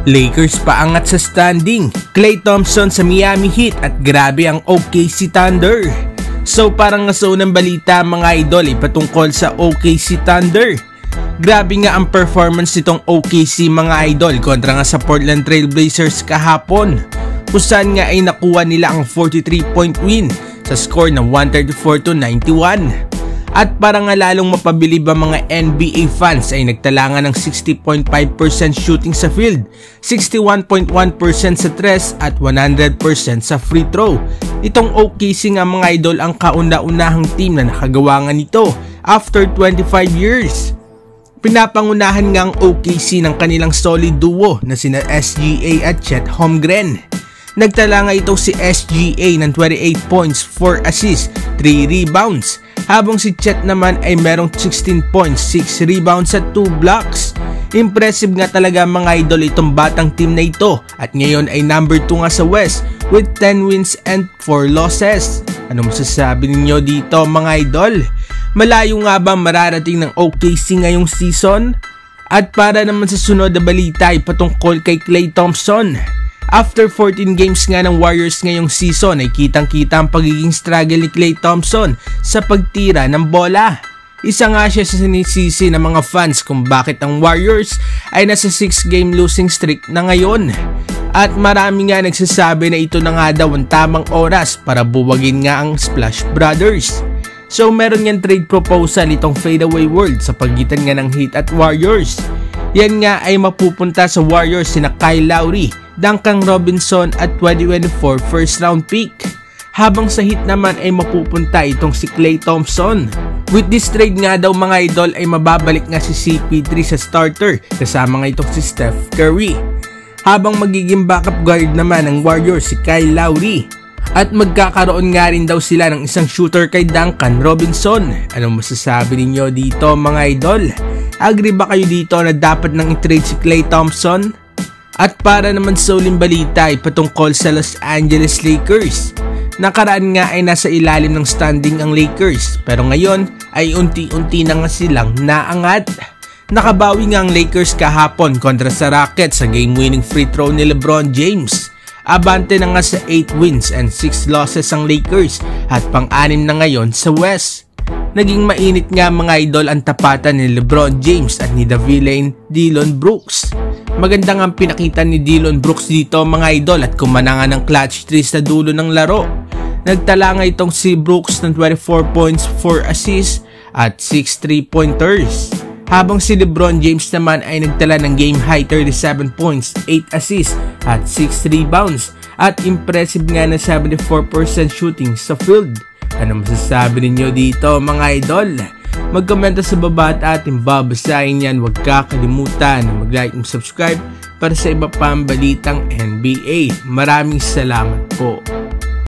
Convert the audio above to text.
Lakers paangat sa standing, Klay Thompson sa Miami Heat at grabe ang OKC Thunder. So parang nga sa unang balita mga idol ay patungkol sa OKC Thunder. Grabe nga ang performance nitong OKC mga idol kontra nga sa Portland Trail Blazers kahapon. Kung saan nga ay nakuha nila ang 43-point win sa score na 134-91. At para nga lalong mapabilib ang mga NBA fans ay nagtala nga ng 60.5% shooting sa field, 61.1% sa tres at 100% sa free throw. Itong OKC nga mga idol ang kauna-unahang team na nakagawa nga nito after 25 years. Pinapangunahan nga ang OKC ng kanilang solid duo na sina SGA at Chet Holmgren. Nagtala nga ito si SGA ng 28 points, 4 assists, 3 rebounds. Habang si Chet naman ay merong 16 points, 6 rebounds at 2 blocks. Impressive nga talaga mga idol itong batang team na ito at ngayon ay number 2 nga sa West with 10 wins and 4 losses. Ano masasabi ninyo dito mga idol? Malayo nga ba mararating ng OKC ngayong season? At para naman sa sunod na balita ay patungkol kay Klay Thompson. After 14 games nga ng Warriors ngayong season ay kitang-kita ang pagiging struggle ni Klay Thompson sa pagtira ng bola. Isa nga siya sa sinisisi ng mga fans kung bakit ang Warriors ay nasa 6-game losing streak na ngayon. At marami nga nagsasabi na ito na nga daw ang tamang oras para buwagin nga ang Splash Brothers. So meron nga trade proposal itong fadeaway world sa pagitan nga ng Heat at Warriors. Yan nga ay mapupunta sa Warriors sina Kyle Lowry, Duncan Robinson at 2024 first round pick. Habang sa Heat naman ay mapupunta itong si Klay Thompson. With this trade nga daw mga idol ay mababalik nga si CP3 sa starter kasama nga itong si Steph Curry. Habang magiging backup guard naman ng Warriors si Kyle Lowry. At magkakaroon nga rin daw sila ng isang shooter kay Duncan Robinson. Anong masasabi ninyo dito mga idol? Agree ba kayo dito na dapat nang i-trade si Klay Thompson? At para naman sa uling balita ay patungkol sa Los Angeles Lakers. Nakaraan nga ay nasa ilalim ng standing ang Lakers pero ngayon ay unti-unti na nga silang naangat. Nakabawi nga ang Lakers kahapon kontra sa Rockets sa game-winning free throw ni LeBron James. Abante na nga sa 8 wins and 6 losses ang Lakers at pang-anim na ngayon sa West. Naging mainit nga mga idol ang tapatan ni LeBron James at ni Villain Dillon Brooks. Maganda nga ang pinakita ni Dillon Brooks dito mga idol at kumanangan ng clutch 3 sa dulo ng laro. Nagtala nga itong si Brooks ng 24 points, 4 assists at 6 3-pointers. Habang si LeBron James naman ay nagtala ng game high 37 points, 8 assists at 6 rebounds at impressive nga na 74% shooting sa field. Ano masasabi ninyo dito mga idol? Mag-komento sa baba at ating babasahin yan. Huwag kakalimutan na mag-like and subscribe para sa iba pang balitang NBA. Maraming salamat po.